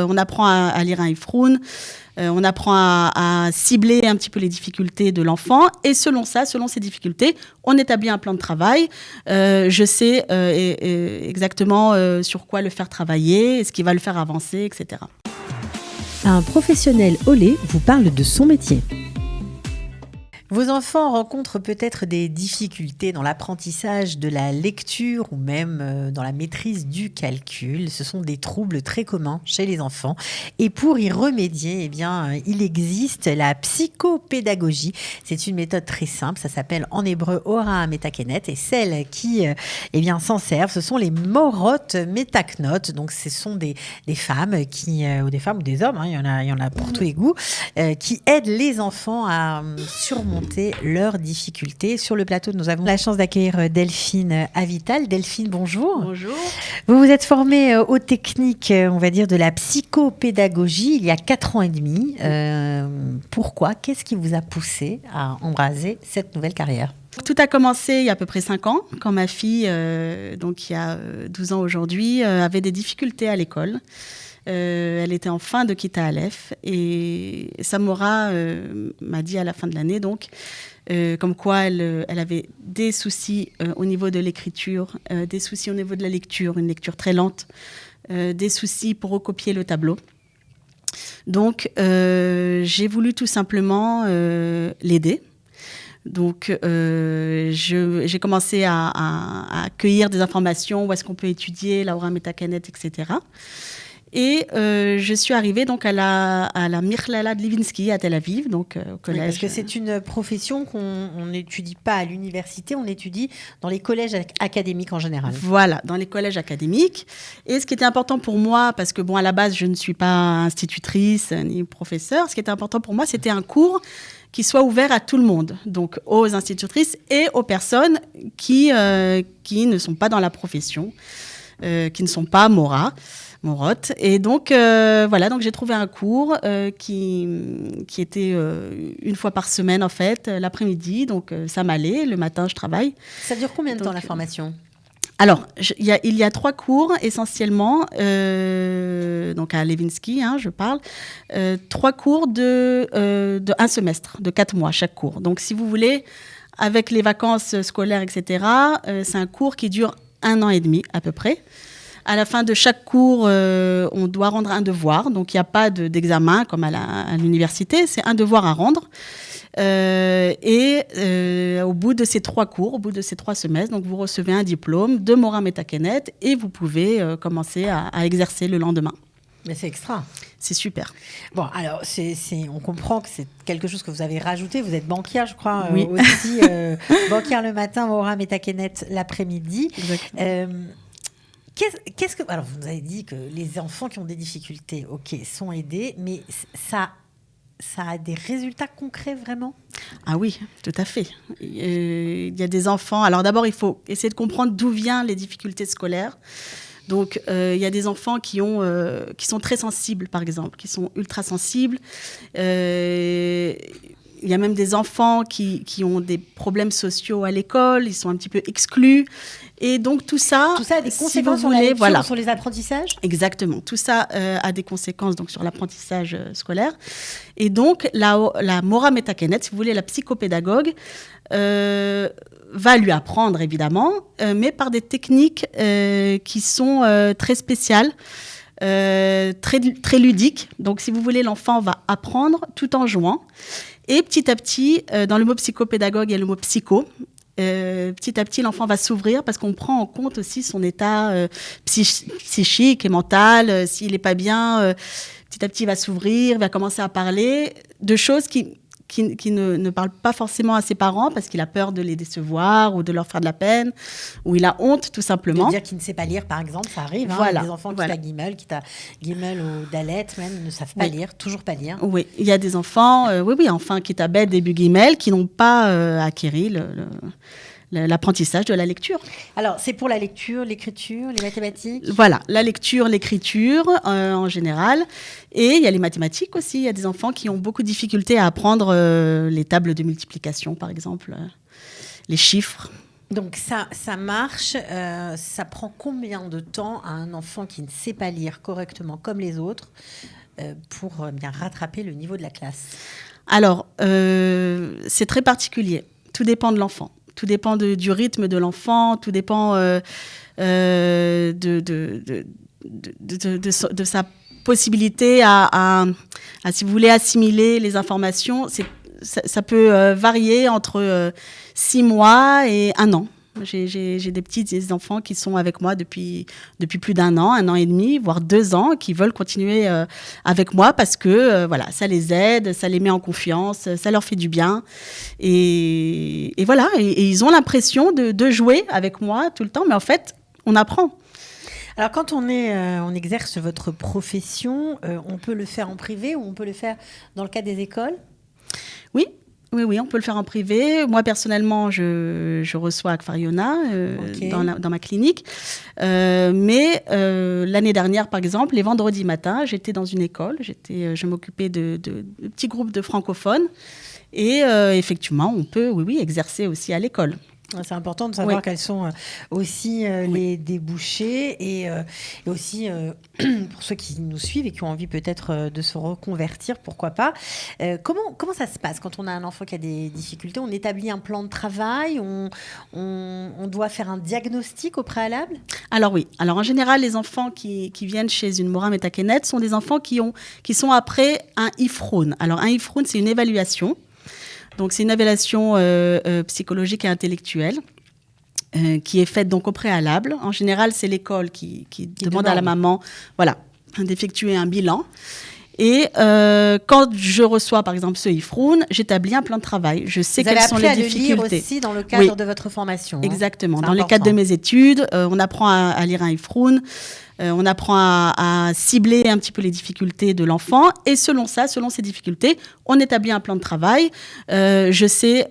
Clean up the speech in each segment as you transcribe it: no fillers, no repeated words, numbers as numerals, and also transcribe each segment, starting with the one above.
on apprend à lire un ifroun, on apprend à cibler un petit peu les difficultés de l'enfant. Et selon ça, selon ces difficultés, on établit un plan de travail. Je sais exactement sur quoi le faire travailler, ce qui va le faire avancer, etc. Un professionnel Olé vous parle de son métier. Vos enfants rencontrent peut-être des difficultés dans l'apprentissage de la lecture ou même dans la maîtrise du calcul. Ce sont des troubles très communs chez les enfants. Et pour y remédier, il existe la psychopédagogie. C'est une méthode très simple. Ça s'appelle en hébreu Ora Metakenet. Et celles qui s'en servent, ce sont les Morot Metaknot. Donc, ce sont des femmes ou des femmes ou des hommes, il y en a pour tous les goûts, qui aident les enfants à surmonter leurs difficultés. Sur le plateau, nous avons la chance d'accueillir Delphine Avital. Delphine, bonjour. Bonjour. Vous vous êtes formée aux techniques, on va dire, de la psychopédagogie il y a 4 ans et demi. Pourquoi ? Qu'est-ce qui vous a poussé à embraser cette nouvelle carrière ? Tout a commencé il y a à peu près 5 ans, quand ma fille, donc qui a 12 ans aujourd'hui, avait des difficultés à l'école. Elle était en fin de Kita Aleph et Samora m'a dit à la fin de l'année, donc, comme quoi elle avait des soucis au niveau de l'écriture, des soucis au niveau de la lecture, une lecture très lente, des soucis pour recopier le tableau. Donc, j'ai voulu tout simplement l'aider. Donc, j'ai commencé à cueillir des informations, où est-ce qu'on peut étudier la Ora Metakenet, etc. Et je suis arrivée donc à la Mirlala de Levinsky à Tel Aviv, donc au collège. Oui, parce que c'est une profession qu'on n'étudie pas à l'université, on étudie dans les collèges académiques en général. Voilà, dans les collèges académiques. Et ce qui était important pour moi, parce que à la base, je ne suis pas institutrice ni professeure, ce qui était important pour moi, c'était un cours qui soit ouvert à tout le monde, donc aux institutrices et aux personnes qui ne sont pas dans la profession, qui ne sont pas Morot. Et donc, donc j'ai trouvé un cours qui était une fois par semaine, en fait, l'après-midi. Donc, ça m'allait. Le matin, je travaille. Ça dure combien de temps, la formation ? Alors, il y a 3 cours, essentiellement, donc à Levinsky, je parle. 3 cours de 1 semestre, de 4 mois, chaque cours. Donc, si vous voulez, avec les vacances scolaires, etc., c'est un cours qui dure 1 an et demi, à peu près. À la fin de chaque cours, on doit rendre un devoir. Donc, il n'y a pas d'examen comme à l'université. C'est un devoir à rendre. Au bout de ces 3 cours, au bout de ces 3 semestres, donc vous recevez un diplôme de Mora Metakenet et vous pouvez commencer à exercer le lendemain. Mais c'est extra. C'est super. Bon, alors, on comprend que c'est quelque chose que vous avez rajouté. Vous êtes banquière, je crois, oui. aussi. Banquière le matin, Mora Metakenet l'après-midi. Exactement. Alors, vous nous avez dit que les enfants qui ont des difficultés, sont aidés, mais ça a des résultats concrets vraiment ? Ah oui, tout à fait. Il y a des enfants... Alors d'abord, il faut essayer de comprendre d'où viennent les difficultés scolaires. Donc, il y a des enfants qui sont très sensibles, par exemple, qui sont ultra sensibles. Il y a même des enfants qui ont des problèmes sociaux à l'école, ils sont un petit peu exclus. Et donc, tout ça a des conséquences sur la lecture, sur les apprentissages ? Exactement. Tout ça a des conséquences donc, sur l'apprentissage scolaire. Et donc, la Mora Metakenet, si vous voulez, la psychopédagogue, va lui apprendre, évidemment, mais par des techniques qui sont très spéciales, très ludiques. Donc, si vous voulez, l'enfant va apprendre tout en jouant. Et petit à petit, dans le mot psychopédagogue, il y a le mot psycho. Petit à petit, l'enfant va s'ouvrir parce qu'on prend en compte aussi son état psychique et mental. S'il n'est pas bien, petit à petit, il va s'ouvrir, va commencer à parler de choses qui ne parlent pas forcément à ses parents parce qu'il a peur de les décevoir ou de leur faire de la peine, ou il a honte, tout simplement. De dire qu'il ne sait pas lire, par exemple, ça arrive. Voilà. Des enfants qui t'a Gimel ou Dalet, même, ne savent pas lire, toujours pas lire. Oui, il y a des enfants, qui t'a Bet, début Gimel, qui n'ont pas acquéri l'apprentissage de la lecture. Alors, c'est pour la lecture, l'écriture, les mathématiques ? Voilà, la lecture, l'écriture en général. Et il y a les mathématiques aussi. Il y a des enfants qui ont beaucoup de difficultés à apprendre les tables de multiplication, par exemple, les chiffres. Donc ça marche. Ça prend combien de temps à un enfant qui ne sait pas lire correctement comme les autres pour bien rattraper le niveau de la classe? Alors, c'est très particulier. Tout dépend de l'enfant. Tout dépend du rythme de l'enfant. Tout dépend de sa possibilité à, si vous voulez, assimiler les informations. Ça peut varier entre 6 mois et 1 an. J'ai des enfants qui sont avec moi depuis plus d'1 an et demi, voire 2 ans, qui veulent continuer avec moi parce que voilà, ça les aide, ça les met en confiance, ça leur fait du bien. Et voilà, et ils ont l'impression de jouer avec moi tout le temps, mais en fait, on apprend. Alors, quand on exerce votre profession, on peut le faire en privé ou on peut le faire dans le cadre des écoles? Oui, on peut le faire en privé. Moi, personnellement, je reçois Aquariona dans ma clinique. Mais l'année dernière, par exemple, les vendredis matins, j'étais dans une école. Je m'occupais de petits groupes de francophones. Et effectivement, on peut, exercer aussi à l'école. C'est important de savoir quels sont aussi les débouchés et aussi pour ceux qui nous suivent et qui ont envie peut-être de se reconvertir, pourquoi pas. Comment ça se passe quand on a un enfant qui a des difficultés? On établit un plan de travail? On doit faire un diagnostic au préalable? Alors oui. Alors en général, les enfants qui viennent chez une Mora Metakenet sont des enfants qui sont après un IFRON. Alors un IFRON, c'est une évaluation. Donc, c'est une évaluation psychologique et intellectuelle qui est faite donc au préalable. En général, c'est l'école qui demande à la maman d'effectuer un bilan. Et quand je reçois, par exemple, ce IFRON, j'établis un plan de travail. Je sais quelles sont les difficultés. Vous avez appris à le lire aussi dans le cadre de votre formation. Exactement. Dans le cadre de mes études, on apprend à lire un IFRON. On apprend à cibler un petit peu les difficultés de l'enfant et selon ces difficultés, on établit un plan de travail. Je sais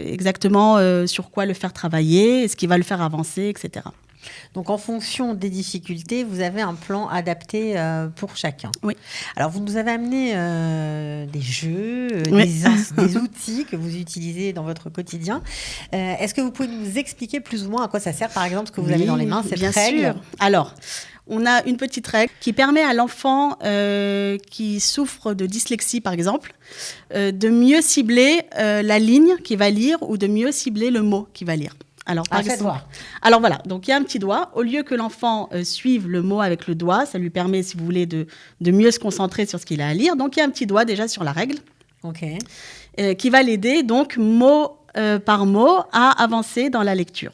exactement sur quoi le faire travailler, ce qui va le faire avancer, etc. Donc, en fonction des difficultés, vous avez un plan adapté pour chacun. Oui. Alors, vous nous avez amené des jeux, des outils que vous utilisez dans votre quotidien. Est-ce que vous pouvez nous expliquer plus ou moins à quoi ça sert, par exemple, ce que vous avez dans les mains, cette règle? Bien sûr. Alors, on a une petite règle qui permet à l'enfant qui souffre de dyslexie, par exemple, de mieux cibler la ligne qu'il va lire ou de mieux cibler le mot qu'il va lire. Alors, par exemple, voilà, donc il y a un petit doigt. Au lieu que l'enfant suive le mot avec le doigt, ça lui permet, si vous voulez, de mieux se concentrer sur ce qu'il a à lire. Donc, il y a un petit doigt déjà sur la règle qui va l'aider, donc, mot par mot, à avancer dans la lecture.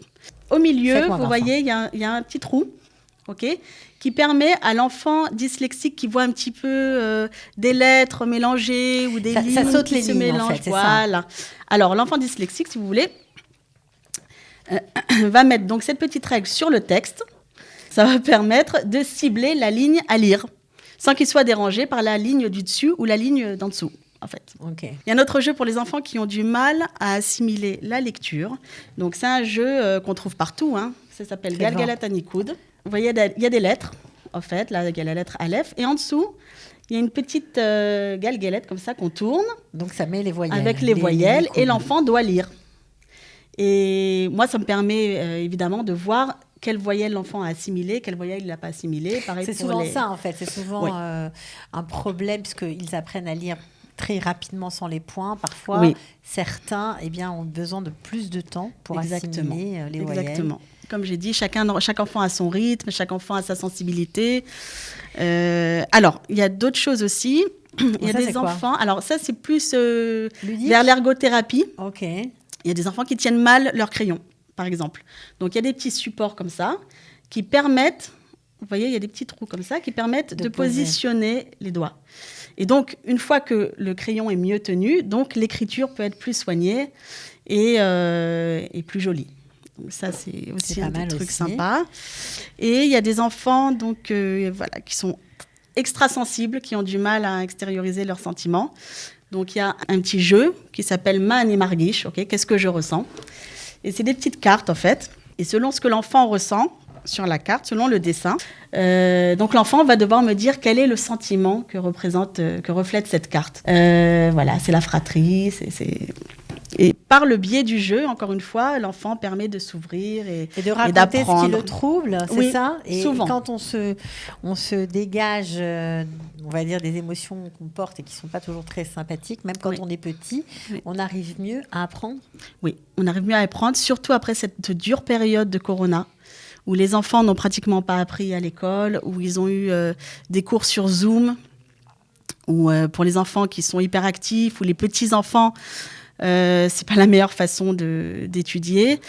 Au milieu, vous voyez, il y a un petit trou, qui permet à l'enfant dyslexique qui voit un petit peu des lettres mélangées ou des lignes qui se mélangent. En fait, voilà. Alors, l'enfant dyslexique, si vous voulez, va mettre donc cette petite règle sur le texte. Ça va permettre de cibler la ligne à lire sans qu'il soit dérangé par la ligne du dessus ou la ligne d'en dessous, en fait. Il y a un autre jeu pour les enfants qui ont du mal à assimiler la lecture. Donc, c'est un jeu qu'on trouve partout. Ça s'appelle Galgalat Anikoud. Vous voyez, il y a des lettres, en fait. Là, il y a la lettre Aleph. Et en dessous, il y a une petite galgalette comme ça qu'on tourne. Donc, ça met les voyelles. Avec les voyelles. Et l'enfant doit lire. Et moi, ça me permet évidemment de voir quelle voyelle l'enfant a assimilée, quelle voyelle il n'a pas assimilée. C'est souvent ça, en fait. C'est souvent un problème, parce qu'ils apprennent à lire très rapidement sans les points. Parfois, certains ont besoin de plus de temps pour assimiler les voyelles. Exactement. Comme j'ai dit, chaque enfant a son rythme, chaque enfant a sa sensibilité. Alors, il y a d'autres choses aussi. Il y a des enfants... Alors, ça, c'est plus vers l'ergothérapie. Il y a des enfants qui tiennent mal leur crayon, par exemple. Donc, il y a des petits supports comme ça qui permettent, vous voyez, il y a des petits trous comme ça, qui permettent de positionner les doigts. Et donc, une fois que le crayon est mieux tenu, donc l'écriture peut être plus soignée et plus jolie. Donc, ça, c'est aussi un truc sympa. Et il y a des enfants donc, qui sont extra sensibles, qui ont du mal à extérioriser leurs sentiments. Donc, il y a un petit jeu qui s'appelle Man et Margish. Qu'est-ce que je ressens? Et c'est des petites cartes, en fait. Et selon ce que l'enfant ressent sur la carte, selon le dessin, donc l'enfant va devoir me dire quel est le sentiment que reflète cette carte. Voilà, c'est la fratrie, Et par le biais du jeu, encore une fois, l'enfant permet de s'ouvrir et de raconter d'apprendre. Ce qui le trouble, c'est oui, ça. Et souvent. quand on se dégage, on va dire, des émotions qu'on porte et qui ne sont pas toujours très sympathiques, même quand on est petit, on arrive mieux à apprendre. Oui, on arrive mieux à apprendre, surtout après cette dure période de Corona, où les enfants n'ont pratiquement pas appris à l'école, où ils ont eu des cours sur Zoom, ou pour les enfants qui sont hyperactifs, ou les petits-enfants, c'est pas la meilleure façon d'étudier.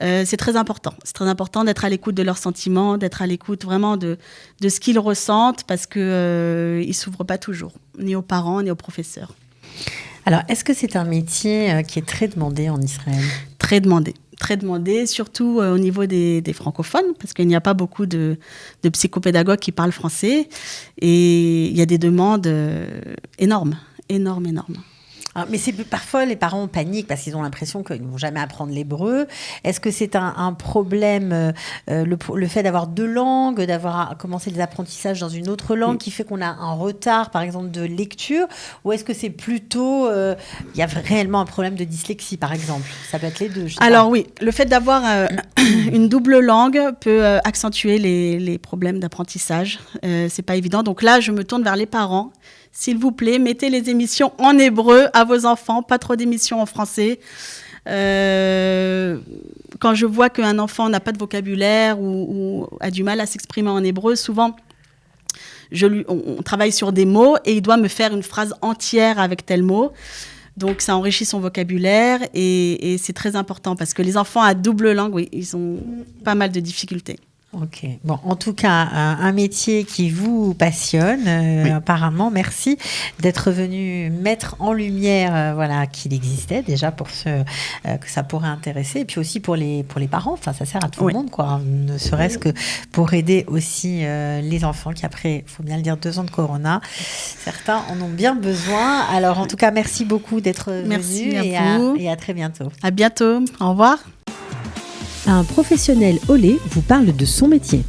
C'est très important. C'est très important d'être à l'écoute de leurs sentiments, d'être à l'écoute vraiment de ce qu'ils ressentent, parce qu'ils ne s'ouvrent pas toujours, ni aux parents, ni aux professeurs. Alors, est-ce que c'est un métier qui est très demandé en Israël ? Très demandé, surtout au niveau des francophones, parce qu'il n'y a pas beaucoup de psychopédagogues qui parlent français, et il y a des demandes énormes. Alors, mais parfois, les parents paniquent parce qu'ils ont l'impression qu'ils ne vont jamais apprendre l'hébreu. Est-ce que c'est un problème, le fait d'avoir 2 langues, d'avoir commencé les apprentissages dans une autre langue qui fait qu'on a un retard, par exemple, de lecture ? Ou est-ce que c'est plutôt... il y a réellement un problème de dyslexie, par exemple ? Ça peut être les deux. Alors oui, le fait d'avoir une double langue peut accentuer les problèmes d'apprentissage. C'est pas évident. Donc là, je me tourne vers les parents. S'il vous plaît, mettez les émissions en hébreu à vos enfants, pas trop d'émissions en français. Quand je vois qu'un enfant n'a pas de vocabulaire ou a du mal à s'exprimer en hébreu, souvent, on travaille sur des mots et il doit me faire une phrase entière avec tel mot. Donc, ça enrichit son vocabulaire et c'est très important parce que les enfants à double langue, oui, ils ont pas mal de difficultés. Ok. Bon, en tout cas, un métier qui vous passionne, apparemment. Merci d'être venu mettre en lumière, qu'il existait déjà pour ceux que ça pourrait intéresser, et puis aussi pour les parents. Enfin, ça sert à tout le monde, quoi. Ne serait-ce que pour aider aussi les enfants qui, après, faut bien le dire, 2 ans de Corona, certains en ont bien besoin. Alors, en tout cas, merci beaucoup d'être venu et à très bientôt. À bientôt. Au revoir. Un professionnel Olé vous parle de son métier.